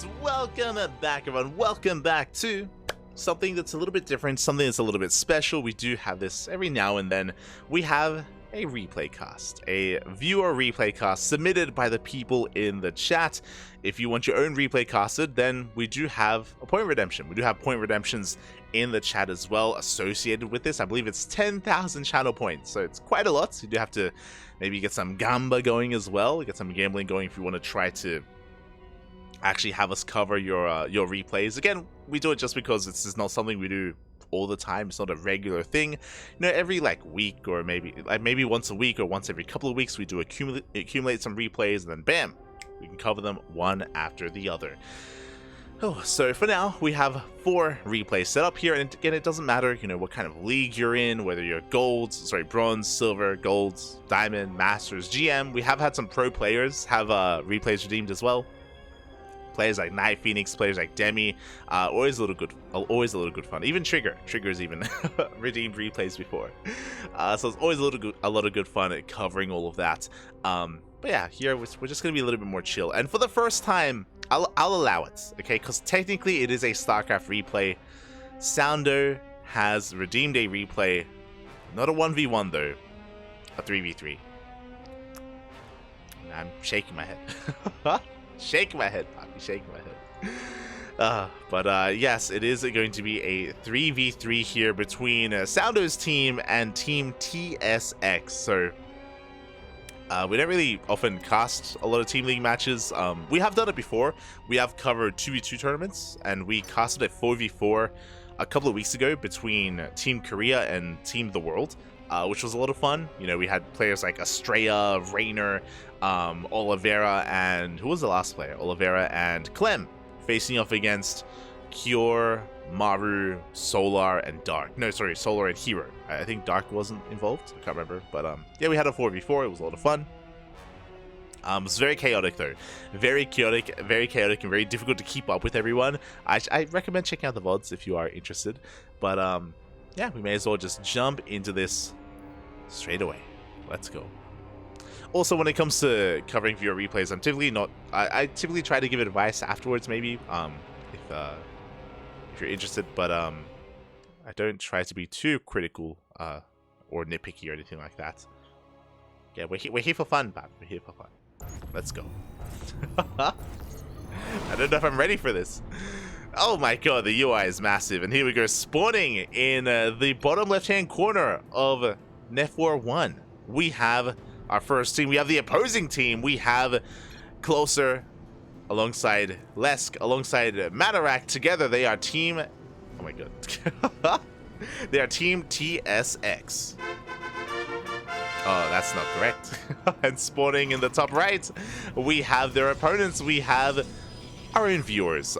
And welcome back, everyone. Welcome back to something that's a little bit different, something that's a little bit special. We do have this every now and then. We have a replay cast, a viewer replay cast submitted by the people in the chat. If you want your own replay casted, then we do have a point redemption. We do have point redemptions in the chat as well associated with this. I believe it's 10,000 channel points, so it's quite a lot. You do have to maybe get some gamba going as well, get some gambling going if you want to try to actually have us cover your replays. Again, we do it just because this is not something we do all the time. It's not a regular thing. You know, every week or maybe once a week or once every couple of weeks, we do accumulate some replays, and then bam, we can cover them one after the other. Oh, so for now, we have 4 replays set up here, and again, it doesn't matter, you know, what kind of league you're in, whether you're bronze, silver, gold, diamond, masters, GM. We have had some pro players have replays redeemed as well. Players like Night Phoenix, players like Demi, always a little good fun. Even Trigger's even redeemed replays before. So it's always a lot of good fun at covering all of that. But yeah, here we're just gonna be a little bit more chill. And for the first time, I'll allow it, okay? Because technically it is a StarCraft replay. Saundo has redeemed a replay, not a 1v1 though, a 3v3. I'm shaking my head. Shaking my head, Poppy, shaking my head. But yes, it is going to be a 3v3 here between Saundo's team and Team TSX. So we don't really often cast a lot of Team League matches. We have done it before. We have covered 2v2 tournaments, and we casted a 4v4 a couple of weeks ago between Team Korea and Team The World, which was a lot of fun. You know, we had players like Estrella, Rainer, Oliveira, and who was the last player? Oliveira and Clem facing off against Kior, Maru, Solar, and Dark. No, sorry, Solar and Hero. I think Dark wasn't involved. I can't remember. But yeah, we had a 4v4. It was a lot of fun. It was very chaotic though. Very chaotic and very difficult to keep up with everyone. I recommend checking out the VODs if you are interested. But yeah, we may as well just jump into this straight away. Let's go. Also, when it comes to covering viewer replays, I'm typically not. I typically try to give advice afterwards, maybe, if you're interested. But I don't try to be too critical or nitpicky or anything like that. Yeah, we're here for fun, man. We're here for fun. Let's go. I don't know if I'm ready for this. Oh my god, the UI is massive, and here we go, spawning in the bottom left-hand corner of Nef-War 1. We have our first team. We have the opposing team. We have Closer alongside Lesk, alongside Matarak. Together, they are team... Oh my god. They are team TSX. Oh, that's not correct. And spawning in the top right, we have their opponents. We have our own viewers.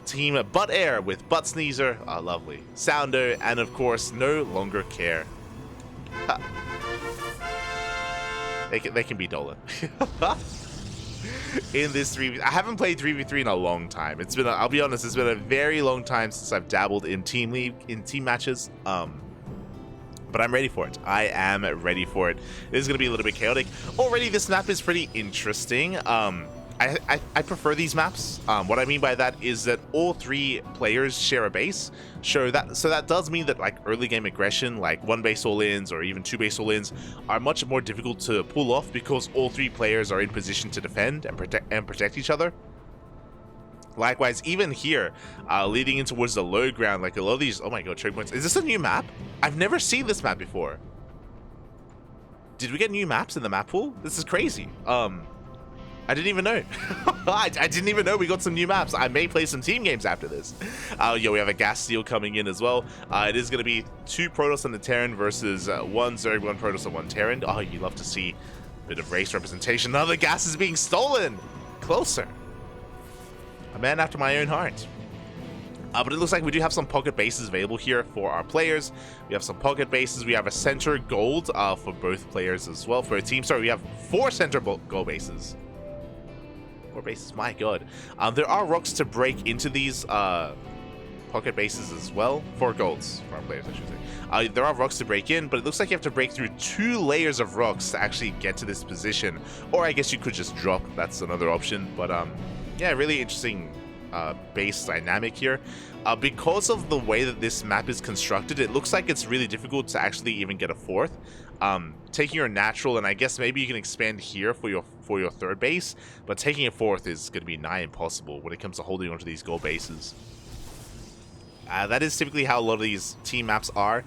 Team Butt Air with Butt Sneezer. Oh, lovely. Saundo, and of course, No Longer Care. They can be Dolan. In this 3v3, I haven't played 3v3 in a long time. It's been, I'll be honest, it's been a very long time since I've dabbled in team matches. But I'm ready for it. I am ready for it. It is going to be a little bit chaotic. Already, this map is pretty interesting. I prefer these maps. What I mean by that is that all 3 players share a base. So that does mean that early game aggression, like 1 base all-ins or even 2 base all-ins, are much more difficult to pull off because all 3 players are in position to defend and protect each other. Likewise, even here, leading in towards the low ground, a lot of these... Oh my god, choke points. Is this a new map? I've never seen this map before. Did we get new maps in the map pool? This is crazy. I didn't even know. I didn't even know we got some new maps. I may play some team games after this. Yeah, we have a Gas Steel coming in as well. It is going to be 2 Protoss and a Terran versus 1 Zerg, 1 Protoss, and 1 Terran. Oh, you love to see a bit of race representation. Another gas is being stolen. Closer. A man after my own heart. But it looks like we do have some pocket bases available here for our players. We have some pocket bases. We have a center gold for both players as well. For a team, sorry, we have 4 center gold bases. 4 bases, my god. There are rocks to break into these pocket bases as well. 4 golds for our players, I should say. There are rocks to break in, but it looks like you have to break through 2 layers of rocks to actually get to this position. Or I guess you could just drop. That's another option. But yeah, really interesting base dynamic here. Because of the way that this map is constructed, it looks like it's really difficult to actually even get a fourth. Taking your natural, and I guess maybe you can expand here for your third base, but taking a fourth is going to be nigh impossible when it comes to holding onto these gold bases. That is typically how a lot of these team maps are.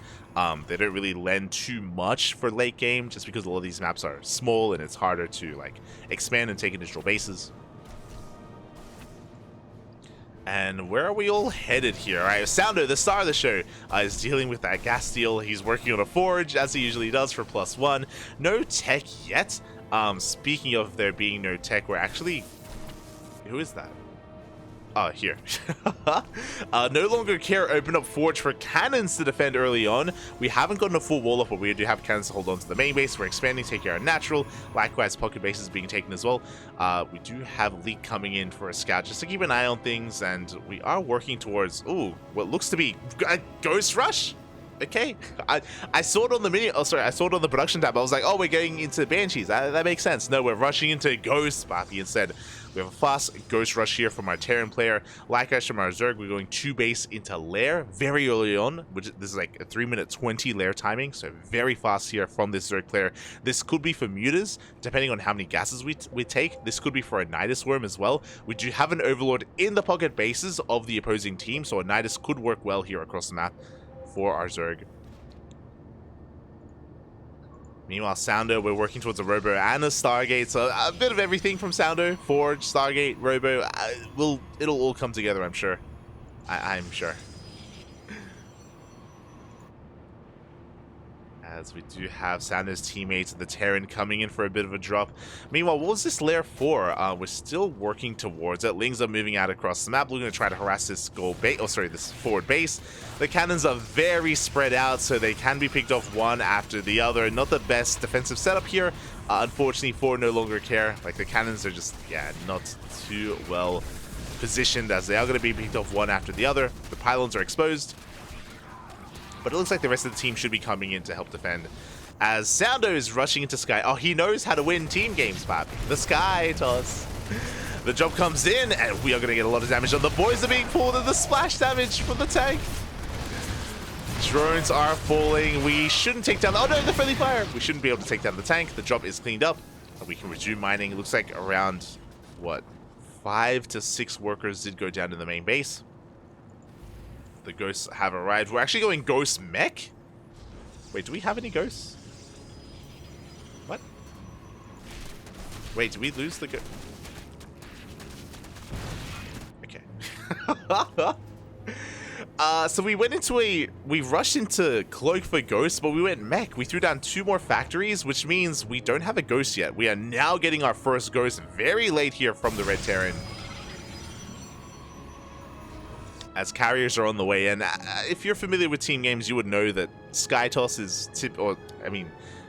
They don't really lend too much for late game, just because a lot of these maps are small and it's harder to like expand and take additional bases. And where are we all headed here? All right, Saundo, the star of the show, is dealing with that gas steal. He's working on a forge, as he usually does, for +1. No tech yet. Speaking of there being no tech, we're actually... Who is that? Oh, here. No longer care open up forge for cannons to defend early on. We haven't gotten a full wall up, but we do have cannons to hold on to the main base. We're expanding, taking our natural. Likewise, pocket bases being taken as well. We do have Leak coming in for a scout just to keep an eye on things, and we are working towards, ooh, what looks to be a Ghost Rush. Okay, I saw it on the mini. Oh, sorry, I saw it on the production tab. I was like, oh, we're going into Banshees. That makes sense. No, we're rushing into Ghost Bappy instead. We have a fast Ghost Rush here from our Terran player. Likewise from our Zerg, we're going 2 base into Lair very early on, which this is like a 3-minute 20 Lair timing, so very fast here from this Zerg player. This could be for Mutas, depending on how many gases we take. This could be for a Nidus Worm as well. We do have an Overlord in the pocket bases of the opposing team, so a Nidus could work well here across the map for our Zerg. Meanwhile, Saundo, we're working towards a Robo and a Stargate, so a bit of everything from Saundo. Forge, Stargate, Robo, it'll all come together, I'm sure. I'm sure. As we do have Saundo's teammates, the Terran, coming in for a bit of a drop. Meanwhile, what was this lair for? We're still working towards it. Lings are moving out across the map, looking to try to harass this gold base. Oh, sorry, this forward base. The cannons are very spread out, so they can be picked off one after the other. Not the best defensive setup here. Unfortunately, for No Longer Care, like the cannons are just, yeah, not too well positioned, as they are going to be picked off one after the other. The pylons are exposed, but it looks like the rest of the team should be coming in to help defend. As Saundo is rushing into Sky. Oh, he knows how to win team games, Bob. The Sky toss. The job comes in, and we are going to get a lot of damage on. The boys are being pulled, and the splash damage from the tank. Drones are falling. We shouldn't take down... Oh, no, the friendly fire. We shouldn't be able to take down the tank. The job is cleaned up, and we can resume mining. It looks like around, what, 5 to 6 workers did go down to the main base. The ghosts have arrived. We're actually going ghost mech? Wait, do we have any ghosts? What? Wait, did we lose the ghost? Okay. So we went into we rushed into Cloak for Ghosts, but we went mech. We threw down 2 more factories, which means we don't have a ghost yet. We are now getting our first ghost very late here from the Red Terran, as carriers are on the way in. If you're familiar with team games, you would know that Skytoss is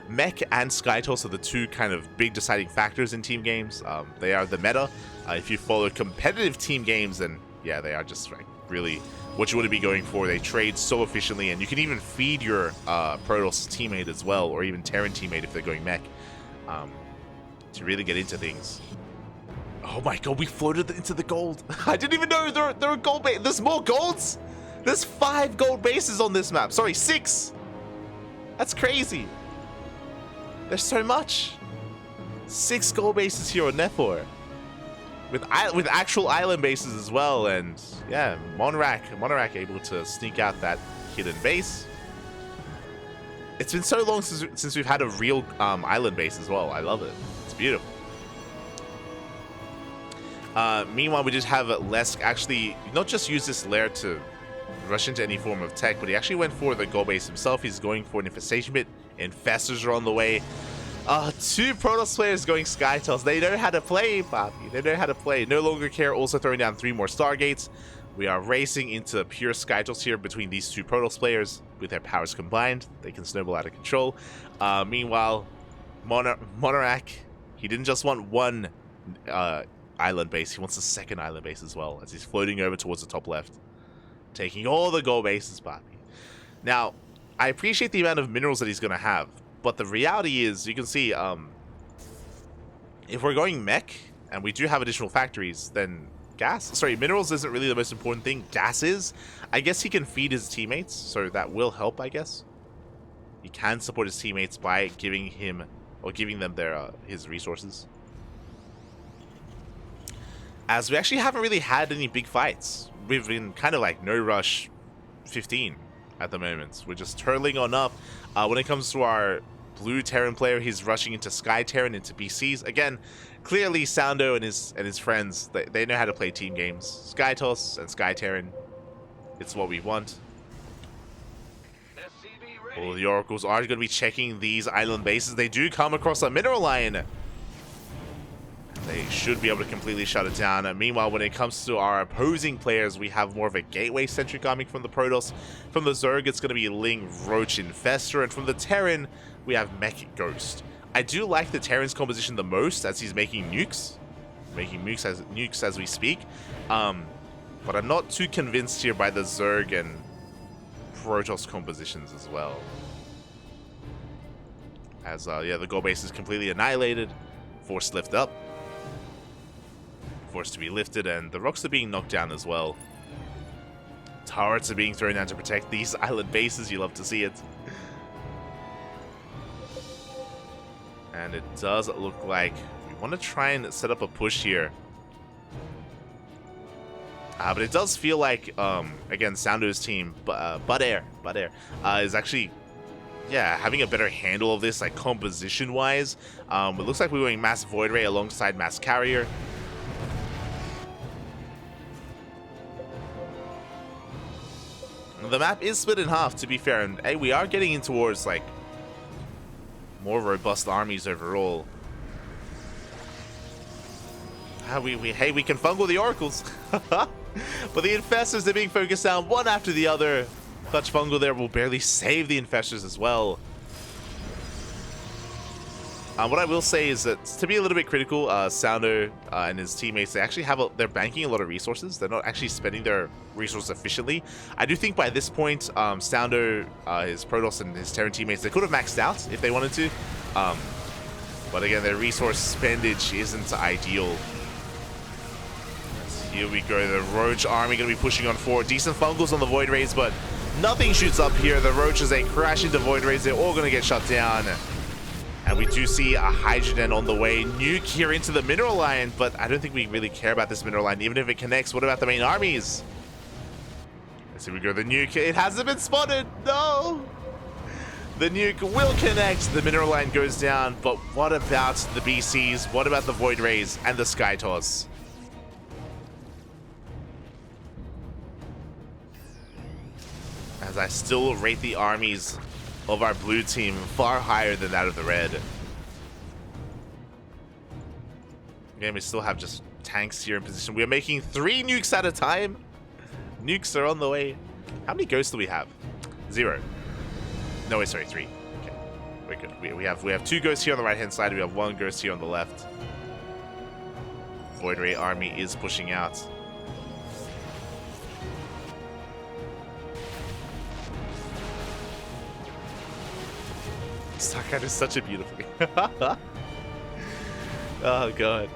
mech and Skytoss are the 2 kind of big deciding factors in team games. They are the meta. If you follow competitive team games, then yeah, they are just like really what you want to be going for. They trade so efficiently, and you can even feed your Protoss teammate as well, or even Terran teammate if they're going mech, to really get into things. Oh my god, we floated into the gold. I didn't even know there are gold bases. There's more golds. There's 5 gold bases on this map. Sorry, 6. That's crazy. There's so much. 6 gold bases here on Nephor, with actual island bases as well. And yeah, Monarch able to sneak out that hidden base. It's been so long since we've had a real island base as well. I love it. It's beautiful. Meanwhile, we just have Lesk actually not just use this lair to rush into any form of tech, but he actually went for the gold base himself. He's going for an infestation bit. Infestors are on the way. 2 Protoss players going Skytoss. They know how to play, Papi. They know how to play. No Longer Care also throwing down 3 more Stargates. We are racing into pure Skytoss here between these 2 Protoss players. With their powers combined, they can snowball out of control. Meanwhile, Monarch, he didn't just want 1 island base, he wants a 2nd island base as well, as he's floating over towards the top left, taking all the gold bases, Papi. Now, I appreciate the amount of minerals that he's going to have, but the reality is, you can see, if we're going mech, and we do have additional factories, then gas. Sorry, minerals isn't really the most important thing. Gas is. I guess he can feed his teammates, so that will help, I guess. He can support his teammates by giving him, or giving them their his resources. As we actually haven't really had any big fights. We've been kind of like no rush 15 at the moment. We're just turtling on up. When it comes to our blue Terran player, he's rushing into Sky Terran, into BCs. Again, clearly Saundo and his friends, they know how to play team games. Sky Toss and Sky Terran, it's what we want. Well, the Oracles are going to be checking these island bases. They do come across a mineral line. They should be able to completely shut it down. And meanwhile, when it comes to our opposing players, we have more of a gateway-centric army from the Protoss. From the Zerg, it's going to be Ling, Roach, Infestor. And from the Terran, we have Mech Ghost. I do like the Terran's composition the most, as he's making nukes. Making nukes as we speak. But I'm not too convinced here by the Zerg and Protoss compositions as well. As, yeah, the goal base is completely annihilated. Forced lift up. Forced to be lifted, and the rocks are being knocked down as well. Turrets are being thrown down to protect these island bases. You love to see it. And it does look like we want to try and set up a push here. But it does feel like, again, Saundo's team, Bud Air, is actually, yeah, having a better handle of this, like, composition-wise. It looks like we're going Mass Void Ray alongside Mass Carrier. The map is split in half, to be fair, and hey, we are getting in towards, like, more robust armies overall. Hey, we can fungal the Oracles. But the Infestors, they're being focused down one after the other. Clutch Fungal there will barely save the Infestors as well. What I will say is that, to be a little bit critical, Saundo and his teammates, they're banking a lot of resources. They're not actually spending their resources efficiently. I do think by this point, Saundo, his Protoss and his Terran teammates, they could have maxed out if they wanted to. But again, their resource spendage isn't ideal. Here we go, the Roach army going to be pushing on forward. Decent fungals on the Void Rays, but nothing shoots up here. The Roaches, they crash into Void Rays. They're all going to get shut down. And we do see a Hydrogen on the way. Nuke here into the mineral line, but I don't think we really care about this mineral line, even if it connects. What about the main armies? Here we go, the nuke. It hasn't been spotted. No! The nuke will connect. The mineral line goes down, but what about the BCs? What about the Void Rays and the Sky Toss? As I still rate the armies of our blue team far higher than that of the red. Again, we still have just tanks here in position. We are making 3 nukes at a time. Nukes are on the way. How many ghosts do we have? 0. No, wait, sorry, 3. Okay, we're good. We have 2 ghosts here on the right-hand side. We have 1 ghost here on the left. Void Ray army is pushing out. Starcraft is such a beautiful game. Oh god.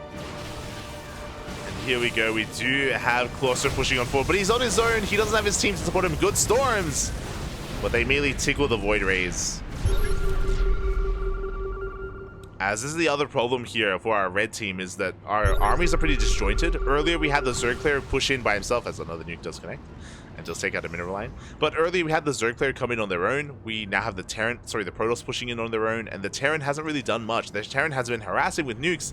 And here we go. We do have Clauster pushing on forward, but he's on his own. He doesn't have his team to support him. Good storms, but they merely tickle the Void Rays. As this is the other problem here for our red team, is that our armies are pretty disjointed. Earlier we had the Zerg player push in by himself, as another nuke does connect and just take out a mineral line. But earlier we had the Zerg player come in on their own. We now have the Protoss pushing in on their own, and the Terran hasn't really done much. The Terran has been harassing with nukes.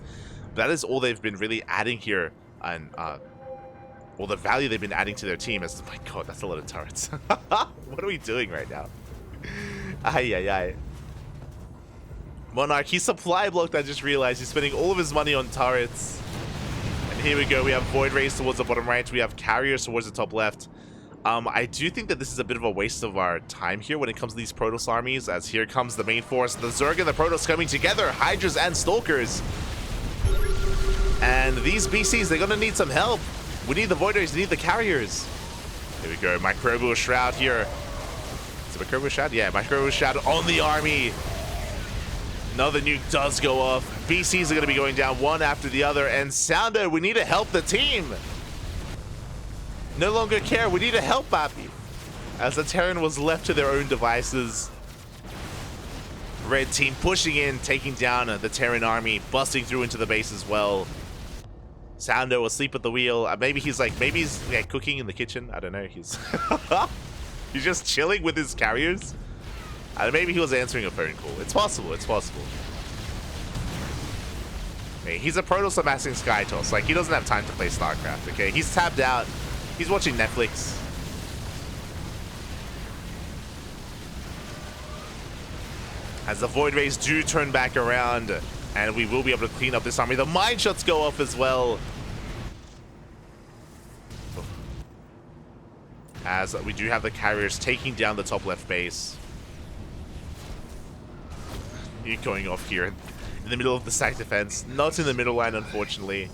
That is all they've been really adding here, and all the value they've been adding to their team. Is, my god, that's a lot of turrets. What are we doing right now? Ay, ay, ay. Monarch, he supply blocked. I just realized he's spending all of his money on turrets. And here we go. We have Void Rays towards the bottom right. We have Carriers towards the top left. I do think that this is a bit of a waste of our time here when it comes to these Protoss armies, as here comes the main force, the Zerg and the Protoss coming together, Hydras and Stalkers. And these BCs, they're going to need some help. We need the Void Rays, we need the Carriers. Here we go, Microbial Shroud here. Is it Microbial Shroud? Yeah, Microbial Shroud on the army. Another nuke does go off. BCs are going to be going down one after the other, and Saundo, we need to help the team. no longer care. We need to help Bappy. As the Terran was left to their own devices. Red team pushing in, taking down the Terran army, busting through into the base as well. Saundo asleep at the wheel. Maybe he's cooking in the kitchen. I don't know. He's he's just chilling with his carriers. Maybe he was answering a phone call. It's possible. It's possible. Hey, he's a Protoss amassing Skytoss. Like, he doesn't have time to play StarCraft. Okay, he's tabbed out. He's watching Netflix. As the Void Rays do turn back around, and we will be able to clean up this army. The mine shots go off as well. As we do have the carriers taking down the top left base. Nuke going off here in the middle of the stack defense. Not in the middle line, unfortunately.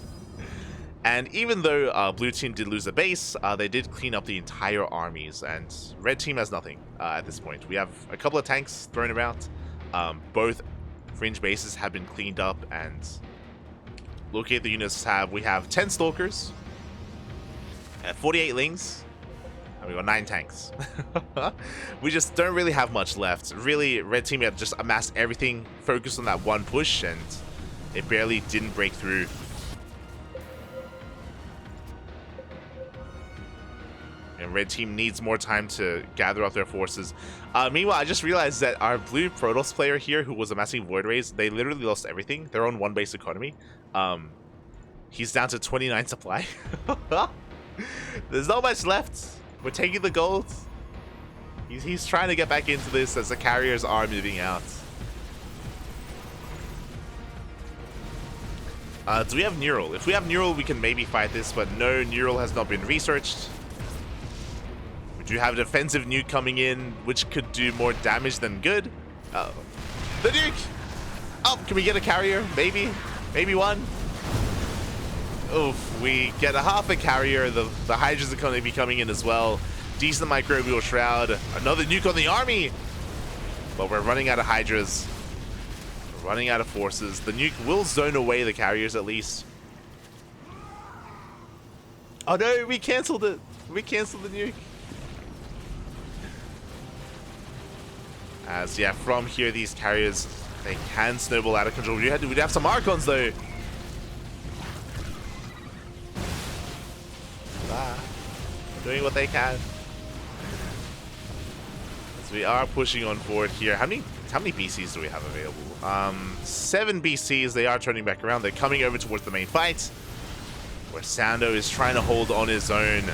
And even though blue team did lose a base, they did clean up the entire armies. And red team has nothing at this point. We have a couple of tanks thrown around. Both fringe bases have been cleaned up, and looking at the units we have 10 stalkers, 48 lings, and we got 9 tanks. We just don't really have much left. Really, red team had just amassed everything, focused on that one push, and it barely didn't break through. And red team needs more time to gather up their forces. Meanwhile, I just realized that our blue Protoss player here, who was amassing Void Rays, they literally lost everything. They're on 1 base economy. He's down to 29 supply. There's not much left. We're taking the gold. He's trying to get back into this as the carriers are moving out. Do we have Neural? If we have Neural, we can maybe fight this, but no, Neural has not been researched. We do have a defensive nuke coming in, which could do more damage than good. The nuke! Oh, can we get a carrier? Maybe? Maybe one? Oof, we get a half a carrier. The Hydras are going to be coming in as well. Decent microbial shroud. Another nuke on the army! But we're running out of Hydras. We're running out of forces. The nuke will zone away the carriers at least. Oh no, we cancelled it. We cancelled the nuke. As, yeah, from here, these carriers, they can snowball out of control. We'd have some Archons, though. Doing what they can. As we are pushing on forward here. How many BCs do we have available? 7 BCs. They are turning back around. They're coming over towards the main fight, where Saundo is trying to hold on his own.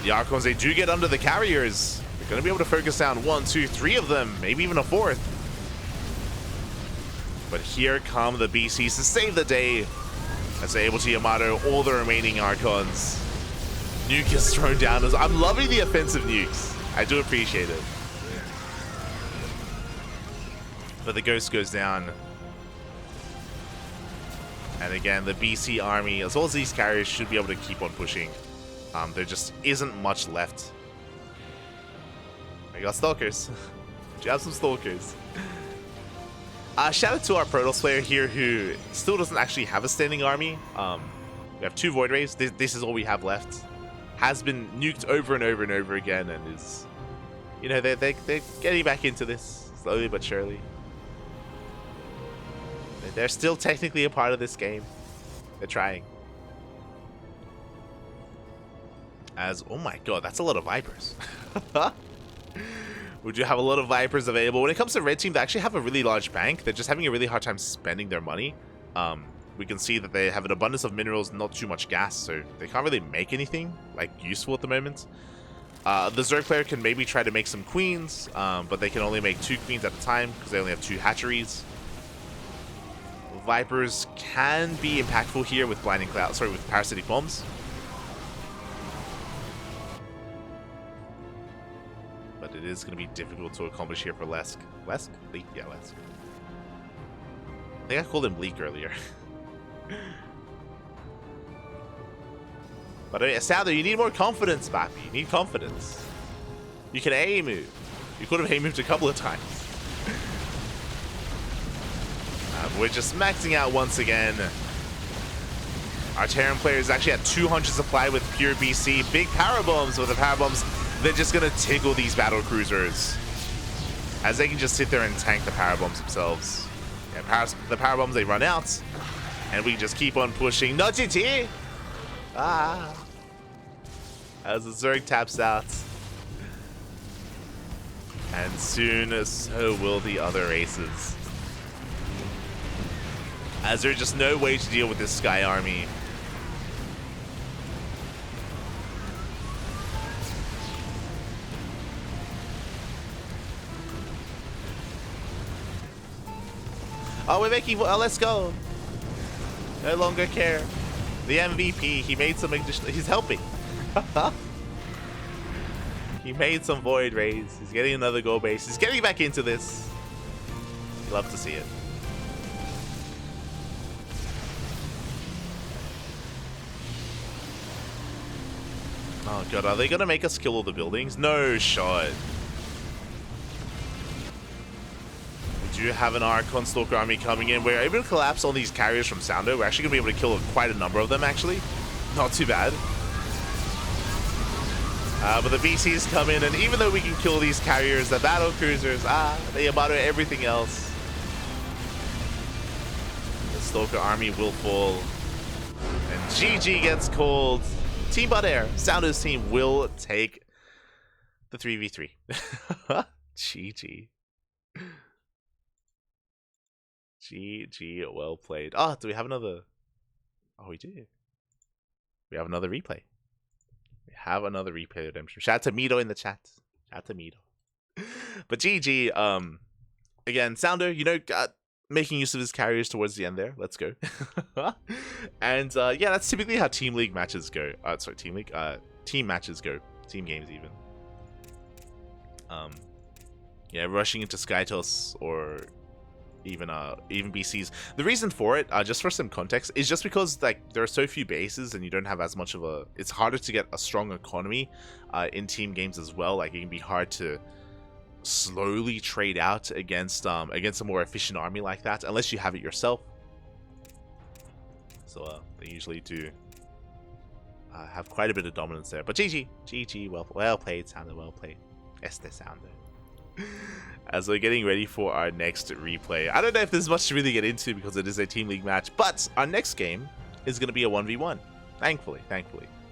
The Archons, they do get under the carriers. Going to be able to focus down 1, 2, 3 of them, maybe even a 4th. But here come the BCs to save the day as they're able to Yamato all the remaining Archons. Nuke is thrown down. I'm loving the offensive nukes. I do appreciate it. But the Ghost goes down. And again, the BC army, as well as these carriers, should be able to keep on pushing. There just isn't much left. I got Stalkers. Do you have some Stalkers? Shout out to our Protoss player here who still doesn't actually have a standing army. We have 2 Void Rays. This is all we have left. Has been nuked over and over and over again, and is, you know, they're getting back into this slowly but surely. They're still technically a part of this game. They're trying. As, oh my god, that's a lot of Vipers. We do have a lot of Vipers available. When it comes to red team, they actually have a really large bank. They're just having a really hard time spending their money. We can see that they have an abundance of minerals, not too much gas, so they can't really make anything like useful at the moment. The Zerg player can maybe try to make some queens, but they can only make 2 queens at a time because they only have 2 hatcheries. Vipers can be impactful here with blinding cloud, with parasitic bombs. But it is going to be difficult to accomplish here for Lesk. Lesk? Bleak? Yeah, Lesk. I think I called him Bleak earlier. But Saundo, you need more confidence, Bappy. You need confidence. You can A-move. You could have A-moved a couple of times. We're just maxing out once again. Our Terran player is actually at 200 supply with pure BC. Big power bombs. With the power bombs, they're just gonna tickle these battle cruisers, as they can just sit there and tank the power bombs themselves. Yeah, the power bombs, they run out, and we just keep on pushing. No GG! Ah! As the Zerg taps out. And soon, so will the other races. As there's just no way to deal with this Sky Army. Oh, we're making... let's go. No longer care. The MVP, he made some additional... He's helping. He made some void rays. He's getting another goal base. He's getting back into this. Love to see it. Oh god, are they gonna make us kill all the buildings? No shot. We do have an Archon Stalker army coming in. We're able to collapse all these carriers from Saundo. We're actually gonna be able to kill quite a number of them, actually. Not too bad. But the BCs come in, and even though we can kill these carriers, the battle cruisers, they about everything else. The Stalker army will fall. And GG gets called. Team Bud Air, Saundo's team will take the 3v3. GG. GG, well played. Oh, do we have another? Oh, we do. We have another replay. We have another replay redemption. Shout out to Mito in the chat. Shout out to Mito. But GG, again, Saundo, you know, making use of his carriers towards the end there. Let's go. And yeah, that's typically how Team League matches go. Sorry, Team League. Team matches go. Team games even. Yeah, rushing into Skytos or even BCs. The reason for it, just for some context, is just because like there are so few bases and you don't have as much of a. It's harder to get a strong economy in team games as well. Like it can be hard to slowly trade out against a more efficient army like that, unless you have it yourself. So they usually do have quite a bit of dominance there. But GG, well played, Saundo, well played. Este Saundo. As we're getting ready for our next replay. I don't know if there's much to really get into because it is a Team League match, but our next game is going to be a 1v1. Thankfully,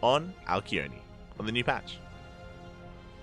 on Alkione, on the new patch.